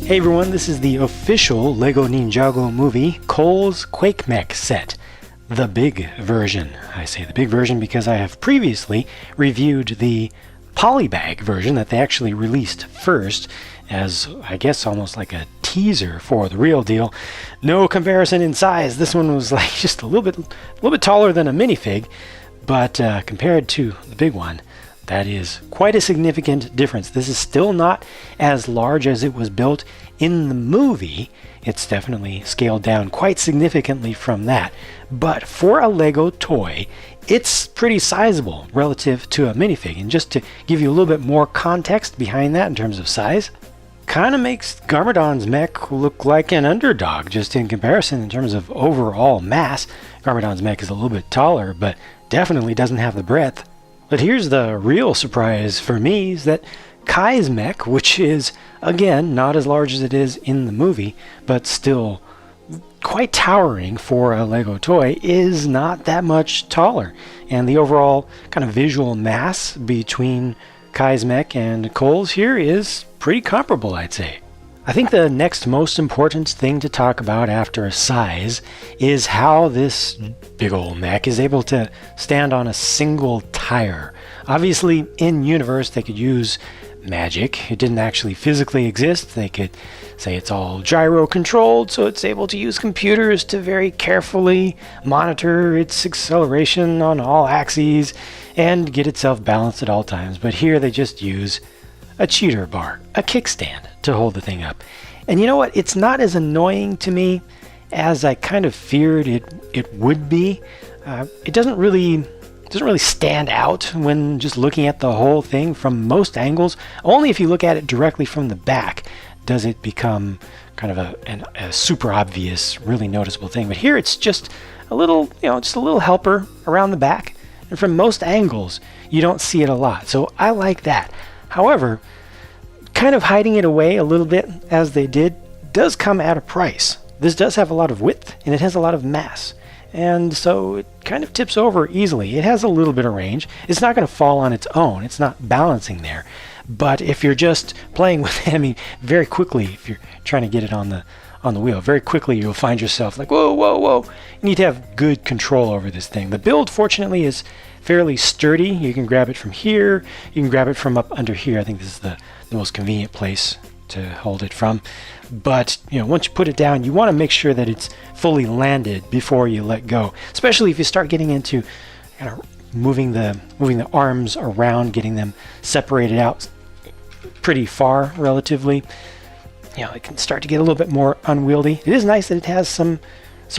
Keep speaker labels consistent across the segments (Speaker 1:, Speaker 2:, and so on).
Speaker 1: Hey everyone, this is the official LEGO Ninjago Movie Cole's Quake Mech set. The big version. I say the big version because I have previously reviewed the polybag version that they actually released first as, I guess, almost like a teaser for the real deal. No comparison in size. This one was like just a little bit taller than a minifig, but compared to the big one, that is quite a significant difference. This is still not as large as it was built in the movie. It's definitely scaled down quite significantly from that. But for a Lego toy, it's pretty sizable relative to a minifig. And just to give you a little bit more context behind that in terms of size, kind of makes Garmadon's mech look like an underdog just in comparison in terms of overall mass. Garmadon's mech is a little bit taller, but definitely doesn't have the breadth. But here's the real surprise for me, is that Kai's mech, which is, again, not as large as it is in the movie, but still quite towering for a Lego toy, is not that much taller. And the overall kind of visual mass between Kai's mech and Cole's here is pretty comparable, I'd say. I think the next most important thing to talk about after size is how this big old mech is able to stand on a single tire. Obviously, in universe, they could use magic. It didn't actually physically exist. They could say it's all gyro controlled, so it's able to use computers to very carefully monitor its acceleration on all axes and get itself balanced at all times. But here they just use a cheater bar, a kickstand, to hold the thing up. And you know what? It's not as annoying to me as I kind of feared it would be. It doesn't really stand out when just looking at the whole thing from most angles. Only if you look at it directly from the back does it become kind of a super obvious, really noticeable thing. But here it's just a little, just a little helper around the back. And from most angles, you don't see it a lot. So I like that. However, kind of hiding it away a little bit as they did does come at a price. This does have a lot of width and it has a lot of mass. And so it kind of tips over easily. It has a little bit of range. It's not going to fall on its own. It's not balancing there. But if you're just playing with it, I mean, very quickly, if you're trying to get it on the wheel, very quickly you'll find yourself like, whoa, whoa, whoa. You need to have good control over this thing. The build, fortunately, is fairly sturdy. You can grab it from here. You can grab it from up under here. I think this is the most convenient place to hold it from. But once you put it down, you want to make sure that it's fully landed before you let go, especially if you start getting into kind of moving the arms around, getting them separated out pretty far relatively. It can start to get a little bit more unwieldy. It is nice that it has some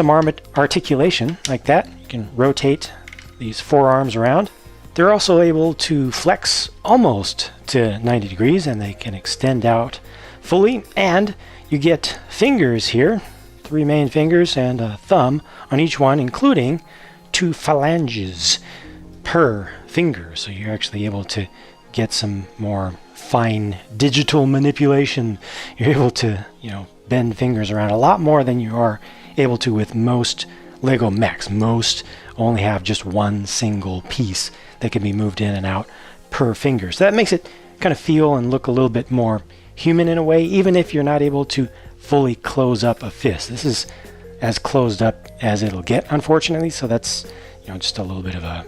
Speaker 1: arm articulation like that. You can rotate these forearms around. They're also able to flex almost to 90 degrees, and they can extend out fully. And you get fingers here, 3 main fingers and a thumb on each one, including 2 phalanges per finger. So you're actually able to get some more fine digital manipulation. You're able to, bend fingers around a lot more than you are able to with most Lego mechs. Most only have just one single piece that can be moved in and out per finger. So that makes it kind of feel and look a little bit more human in a way, even if you're not able to fully close up a fist. This is as closed up as it'll get, unfortunately, so that's just a little bit of a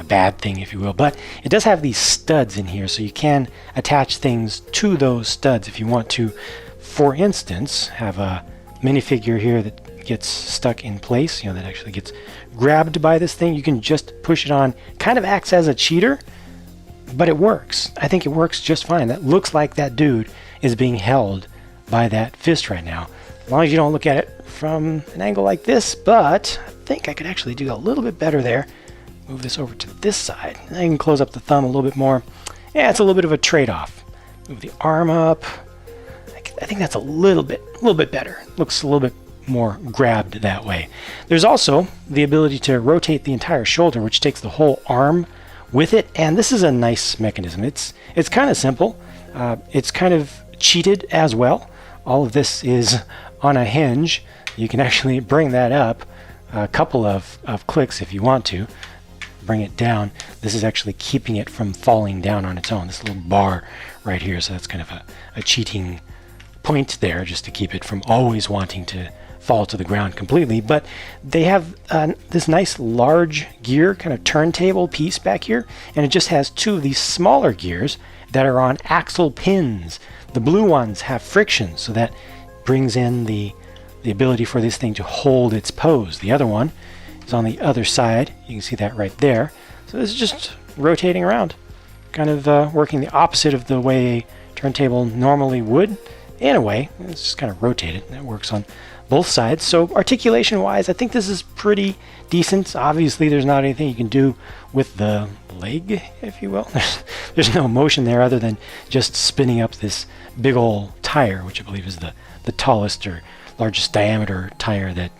Speaker 1: bad thing, if you will. But it does have these studs in here, so you can attach things to those studs if you want to. For instance, have a minifigure here that gets stuck in place, that actually gets grabbed by this thing. You can just push it on. Kind of acts as a cheater, but it works. I think it works just fine. That looks like that dude is being held by that fist right now, as long as you don't look at it from an angle like this. But I think I could actually do a little bit better there. Move this over to this side. And I can close up the thumb a little bit more. Yeah, it's a little bit of a trade-off. Move the arm up. I think that's a little bit better. Looks a little bit more grabbed that way. There's also the ability to rotate the entire shoulder, which takes the whole arm with it. And this is a nice mechanism. It's kind of simple. It's kind of cheated as well. All of this is on a hinge. You can actually bring that up a couple of clicks if you want to. Bring it down. This is actually keeping it from falling down on its own. This little bar right here. So that's kind of a cheating point there just to keep it from always wanting to fall to the ground completely. But they have this nice large gear kind of turntable piece back here, and it just has two of these smaller gears that are on axle pins. The blue ones have friction, so that brings in the ability for this thing to hold its pose. The other one is on the other side. You can see that right there. So this is just rotating around, kind of working the opposite of the way a turntable normally would. In a way, it's just kind of rotated. That works on both sides. So articulation-wise, I think this is pretty decent. Obviously, there's not anything you can do with the leg, if you will. There's no motion there other than just spinning up this big old tire, which I believe is the tallest or largest diameter tire that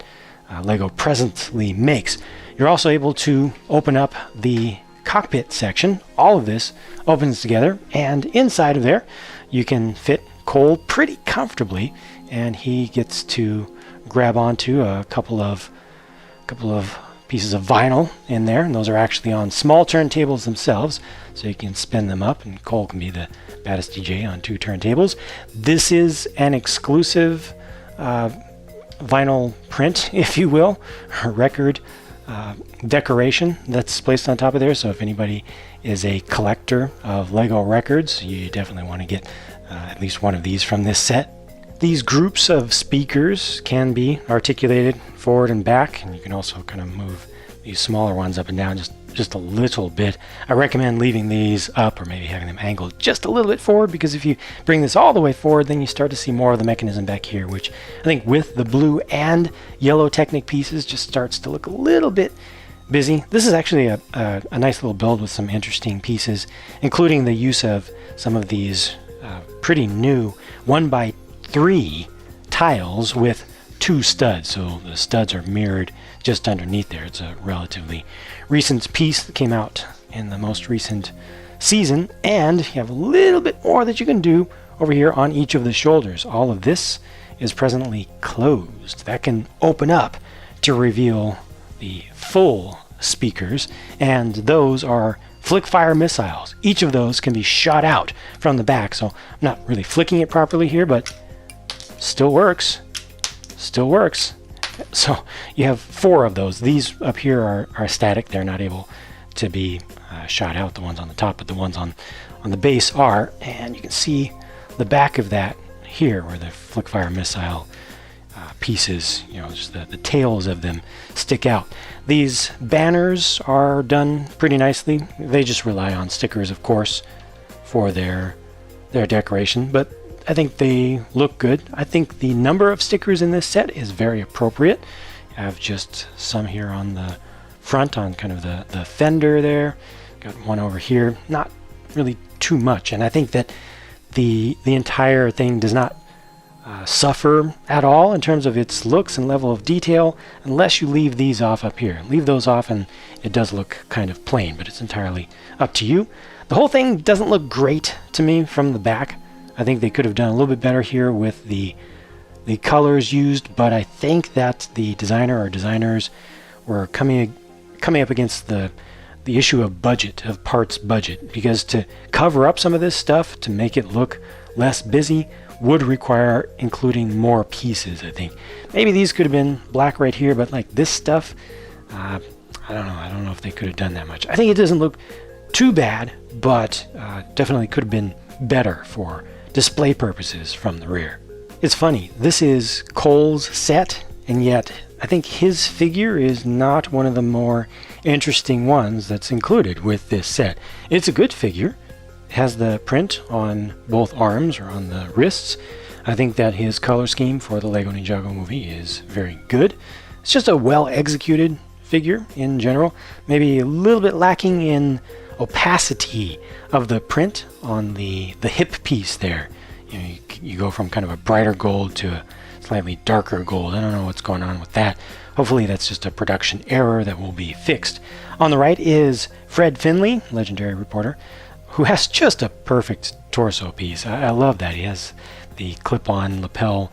Speaker 1: Lego presently makes. You're also able to open up the cockpit section. All of this opens together, and inside of there you can fit Cole pretty comfortably, and he gets to grab onto a couple of pieces of vinyl in there, and those are actually on small turntables themselves, so you can spin them up, and Cole can be the baddest DJ on two turntables. This is an exclusive vinyl print, if you will, a record decoration that's placed on top of there. So if anybody is a collector of Lego records, you definitely want to get at least one of these from this set. These groups of speakers can be articulated forward and back, and you can also kind of move these smaller ones up and down just a little bit. I recommend leaving these up or maybe having them angled just a little bit forward, because if you bring this all the way forward, then you start to see more of the mechanism back here, which I think with the blue and yellow Technic pieces just starts to look a little bit busy. This is actually a nice little build with some interesting pieces, including the use of some of these pretty new 1x3 tiles with two studs. So the studs are mirrored just underneath there. It's a relatively recent piece that came out in the most recent season, and you have a little bit more that you can do over here on each of the shoulders. All of this is presently closed. That can open up to reveal the full speakers, and those are flick fire missiles. Each of those can be shot out from the back, so I'm not really flicking it properly here, but still works. Still works. So you have 4 of those. These up here are static. They're not able to be shot out, the ones on the top, but the ones on the base are. And you can see the back of that here, where the flick fire missile pieces, just the tails of them stick out. These banners are done pretty nicely. They just rely on stickers, of course, for their decoration, but I think they look good. I think the number of stickers in this set is very appropriate. I have just some here on the front, on kind of the fender there. Got one over here. Not really too much, and I think that the entire thing does not suffer at all in terms of its looks and level of detail, unless you leave these off up here. Leave those off and it does look kind of plain, but it's entirely up to you. The whole thing doesn't look great to me from the back. I think they could have done a little bit better here with the colors used, but I think that the designer or designers were coming up against the issue of budget, of parts budget, because to cover up some of this stuff, to make it look less busy, would require including more pieces, I think. Maybe these could have been black right here, but like this stuff, I don't know. I don't know if they could have done that much. I think it doesn't look too bad, but definitely could have been better for display purposes from the rear. It's funny, this is Cole's set, and yet I think his figure is not one of the more interesting ones that's included with this set. It's a good figure. It has the print on both arms or on the wrists. I think that his color scheme for the Lego Ninjago Movie is very good. It's just a well-executed figure in general. Maybe a little bit lacking in opacity of the print on the hip piece there. You go from kind of a brighter gold to a slightly darker gold. I don't know what's going on with that. Hopefully that's just a production error that will be fixed. On the right is Fred Finley, legendary reporter, who has just a perfect torso piece. I love that. He has the clip-on lapel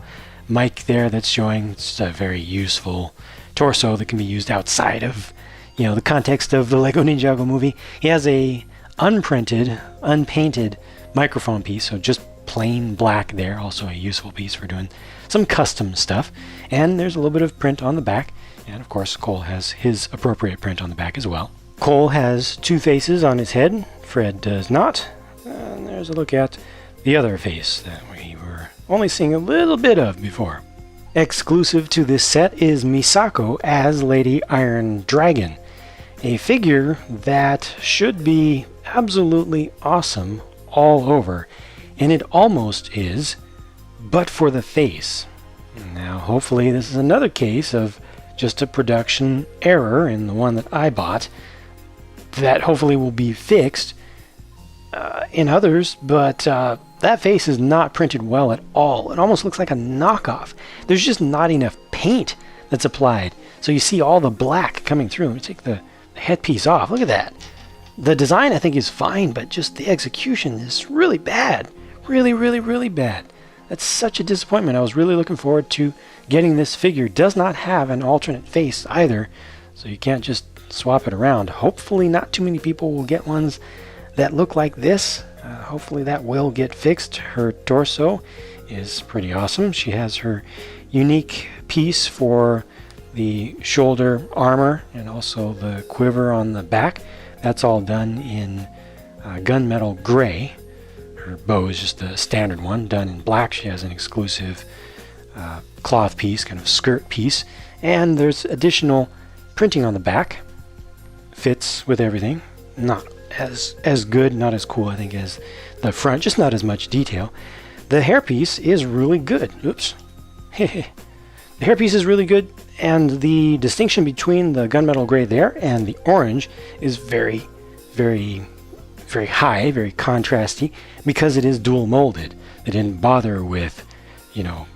Speaker 1: mic there that's showing. It's a very useful torso that can be used outside of the context of the Lego Ninjago Movie. He has a unprinted, unpainted microphone piece, so just plain black there, also a useful piece for doing some custom stuff. And there's a little bit of print on the back, and of course Cole has his appropriate print on the back as well. Cole has two faces on his head, Fred does not. And there's a look at the other face that we were only seeing a little bit of before. Exclusive to this set is Misako as Lady Iron Dragon, a figure that should be absolutely awesome all over, and it almost is, but for the face. Now hopefully this is another case of just a production error in the one that I bought that hopefully will be fixed in others, but that face is not printed well at all. It almost looks like a knockoff. There's just not enough paint that's applied, so you see all the black coming through. Let me take the headpiece off. Look at that. The design I think is fine, but just the execution is really bad. Really bad. That's such a disappointment. I was really looking forward to getting this figure. Does not have an alternate face either, so you can't just swap it around. Hopefully not too many people will get ones that look like this. Hopefully that will get fixed. Her torso is pretty awesome. She has her unique piece for the shoulder armor and also the quiver on the back. That's all done in gunmetal gray. Her bow is just the standard one, done in black. She has an exclusive cloth piece, kind of skirt piece, and there's additional printing on the back. Fits with everything. Not as good, not as cool, I think, as the front, just not as much detail. The hairpiece is really good. Oops. The hairpiece is really good, and the distinction between the gunmetal gray there and the orange is very high, very contrasty, because it is dual molded. They didn't bother with, an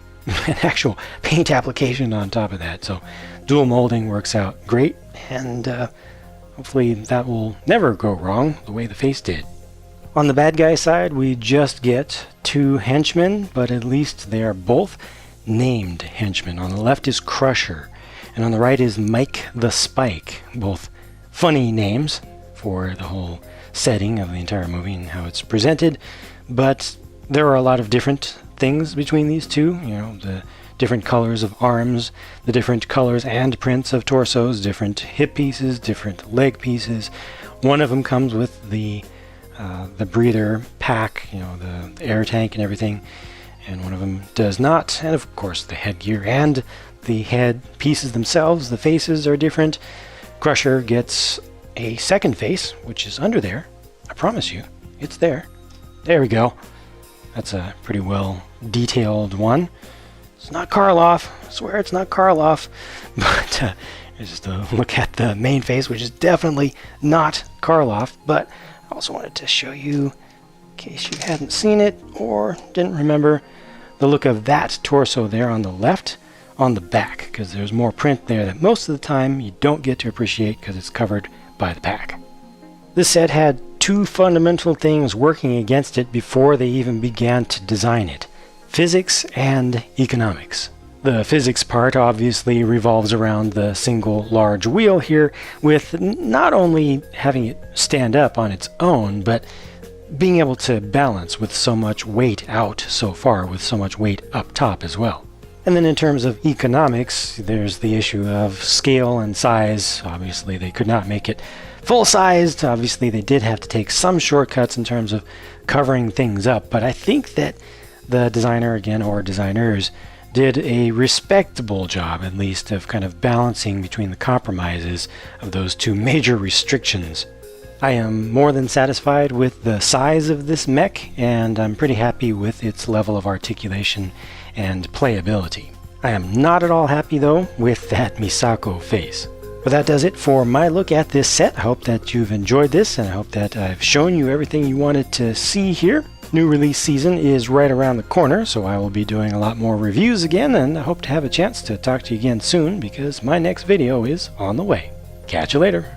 Speaker 1: actual paint application on top of that. So dual molding works out great, and hopefully that will never go wrong the way the face did. On the bad guy side, we just get two henchmen, but at least they are both named henchmen. On the left is Crusher, and on the right is Mike the Spike. Both funny names for the whole setting of the entire movie and how it's presented, but there are a lot of different things between these two. The different colors of arms, the different colors and prints of torsos, different hip pieces, different leg pieces. One of them comes with the breather pack, the air tank and everything, and one of them does not. And of course the headgear and the head pieces themselves, the faces are different. Crusher gets a second face, which is under there. I promise you, it's there. There we go. That's a pretty well detailed one. It's not Karloff. I swear it's not Karloff. But just a look at the main face, which is definitely not Karloff. But I also wanted to show you, in case you hadn't seen it or didn't remember, the look of that torso there on the left on the back, because there's more print there that most of the time you don't get to appreciate because it's covered by the pack. This set had two fundamental things working against it before they even began to design it: physics and economics. The physics part obviously revolves around the single large wheel here, with not only having it stand up on its own, but being able to balance with so much weight out so far, with so much weight up top as well. And then in terms of economics, there's the issue of scale and size. Obviously they could not make it full-sized. Obviously they did have to take some shortcuts in terms of covering things up, but I think that the designer, again, or designers, did a respectable job, at least, of kind of balancing between the compromises of those two major restrictions. I am more than satisfied with the size of this mech, and I'm pretty happy with its level of articulation and playability. I am not at all happy, though, with that Misako face. But that does it for my look at this set. I hope that you've enjoyed this, and I hope that I've shown you everything you wanted to see here. New release season is right around the corner, so I will be doing a lot more reviews again, and I hope to have a chance to talk to you again soon, because my next video is on the way. Catch you later.